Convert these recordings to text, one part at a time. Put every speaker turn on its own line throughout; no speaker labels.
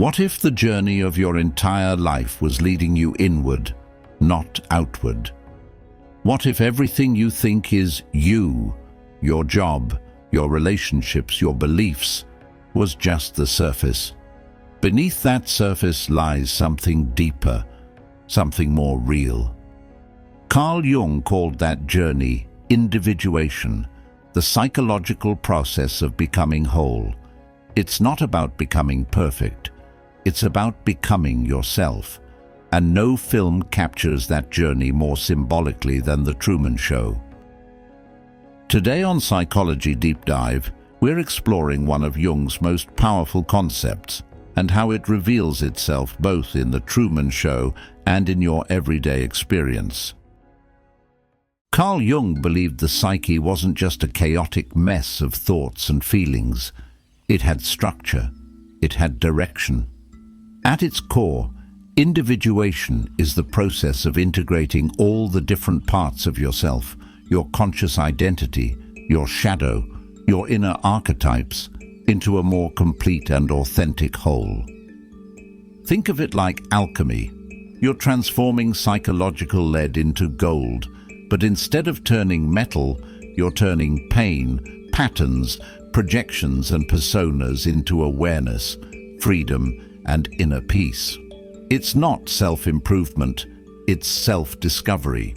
What if the journey of your entire life was leading you inward, not outward? What if everything you think is you, your job, your relationships, your beliefs, was just the surface? Beneath that surface lies something deeper, something more real. Carl Jung called that journey individuation, the psychological process of becoming whole. It's not about becoming perfect. It's about becoming yourself. And no film captures that journey more symbolically than The Truman Show. Today on Psychology Deep Dive, we're exploring one of Jung's most powerful concepts and how it reveals itself both in The Truman Show and in your everyday experience. Carl Jung believed the psyche wasn't just a chaotic mess of thoughts and feelings. It had structure. It had direction. At its core, individuation is the process of integrating all the different parts of yourself, your conscious identity, your shadow, your inner archetypes, into a more complete and authentic whole. Think of it like alchemy. You're transforming psychological lead into gold, but instead of turning metal, you're turning pain, patterns, projections and personas into awareness, freedom, and inner peace. It's not self-improvement, it's self-discovery.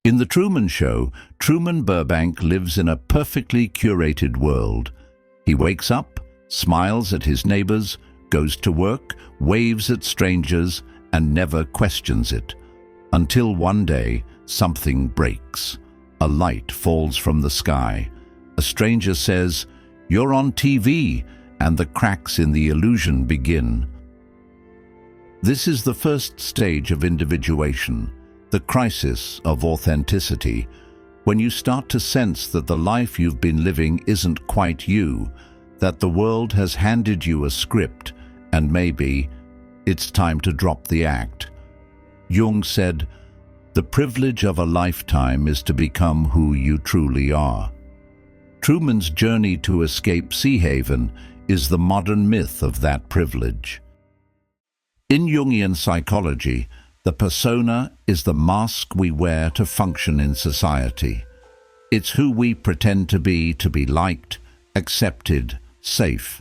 In The Truman Show, Truman Burbank lives in a perfectly curated world. He wakes up, smiles at his neighbors, goes to work, waves at strangers, and never questions it. Until one day, something breaks. A light falls from the sky. A stranger says, "You're on TV," and the cracks in the illusion begin. This is the first stage of individuation, the crisis of authenticity, when you start to sense that the life you've been living isn't quite you, that the world has handed you a script, and maybe it's time to drop the act. Jung said, "The privilege of a lifetime is to become who you truly are." Truman's journey to escape Seahaven is the modern myth of that privilege. In Jungian psychology, the persona is the mask we wear to function in society. It's who we pretend to be liked, accepted, safe.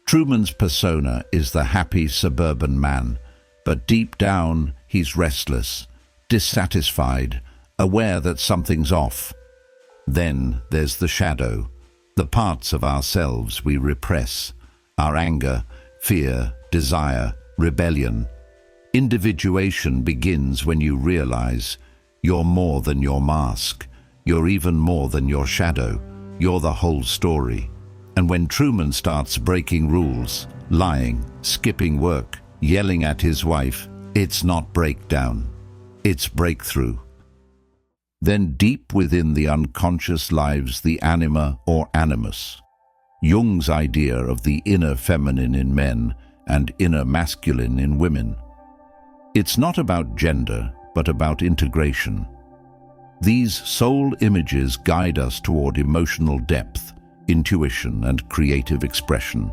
Truman's persona is the happy suburban man, but deep down he's restless, dissatisfied, aware that something's off. Then there's the shadow, the parts of ourselves we repress, our anger, fear, desire, rebellion. Individuation begins when you realize you're more than your mask, you're even more than your shadow, you're the whole story. And when Truman starts breaking rules, lying, skipping work, yelling at his wife, it's not breakdown, it's breakthrough. Then deep within the unconscious lives the anima or animus, Jung's idea of the inner feminine in men and inner masculine in women. It's not about gender, but about integration. These soul images guide us toward emotional depth, intuition, and creative expression.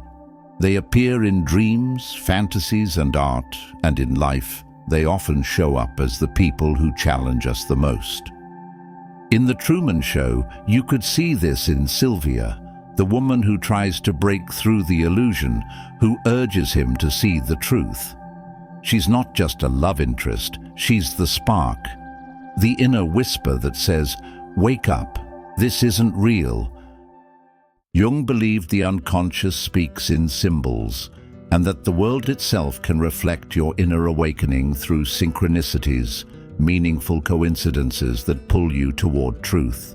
They appear in dreams, fantasies, and art, and in life, they often show up as the people who challenge us the most. In The Truman Show, you could see this in Sylvia, the woman who tries to break through the illusion, who urges him to see the truth. She's not just a love interest, she's the spark, the inner whisper that says, "Wake up, this isn't real." Jung believed the unconscious speaks in symbols, and that the world itself can reflect your inner awakening through synchronicities, meaningful coincidences that pull you toward truth.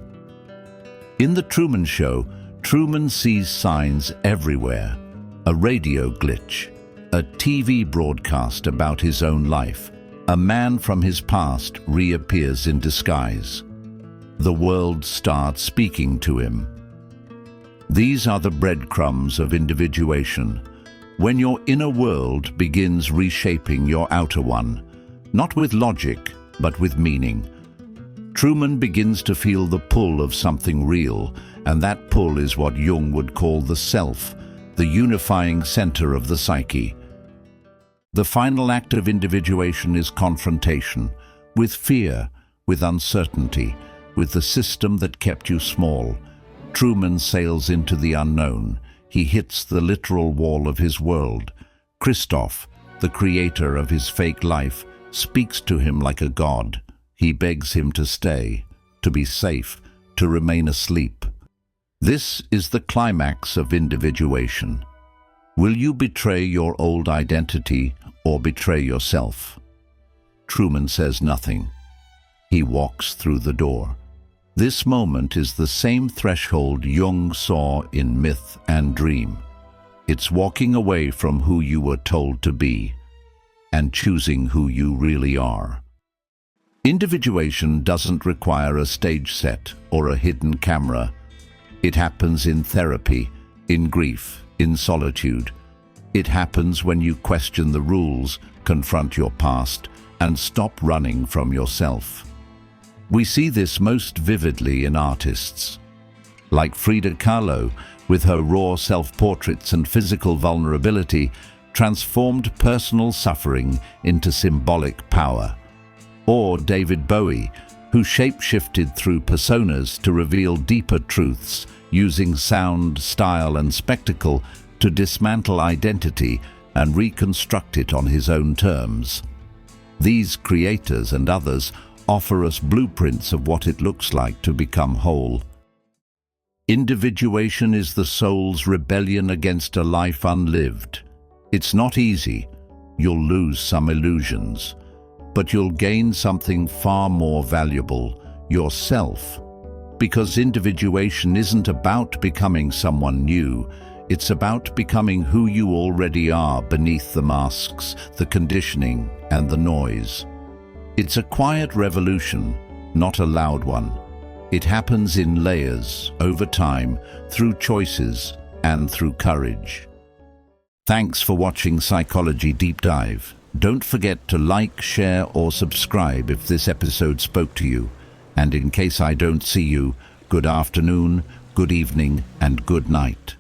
In The Truman Show, Truman sees signs everywhere: a radio glitch, a TV broadcast about his own life, a man from his past reappears in disguise. The world starts speaking to him. These are the breadcrumbs of individuation, when your inner world begins reshaping your outer one, not with logic, but with meaning. Truman begins to feel the pull of something real, and that pull is what Jung would call the self, the unifying center of the psyche. The final act of individuation is confrontation, with fear, with uncertainty, with the system that kept you small. Truman sails into the unknown. He hits the literal wall of his world. Christoph, the creator of his fake life, speaks to him like a god. He begs him to stay, to be safe, to remain asleep. This is the climax of individuation. Will you betray your old identity or betray yourself? Truman says nothing. He walks through the door. This moment is the same threshold Jung saw in Myth and Dream. It's walking away from who you were told to be and choosing who you really are. Individuation doesn't require a stage set or a hidden camera. It happens in therapy, in grief, in solitude. It happens when you question the rules, confront your past, and stop running from yourself. We see this most vividly in artists. Like Frida Kahlo, with her raw self-portraits and physical vulnerability, transformed personal suffering into symbolic power. Or David Bowie, who shape-shifted through personas to reveal deeper truths, using sound, style, and spectacle to dismantle identity and reconstruct it on his own terms. These creators and others offer us blueprints of what it looks like to become whole. Individuation is the soul's rebellion against a life unlived. It's not easy. You'll lose some illusions, but you'll gain something far more valuable, yourself. Because individuation isn't about becoming someone new. It's about becoming who you already are beneath the masks, the conditioning, and the noise. It's a quiet revolution, not a loud one. It happens in layers, over time, through choices, and through courage. Thanks for watching Psychology Deep Dive. Don't forget to like, share, or subscribe if this episode spoke to you. And in case I don't see you, good afternoon, good evening, and good night.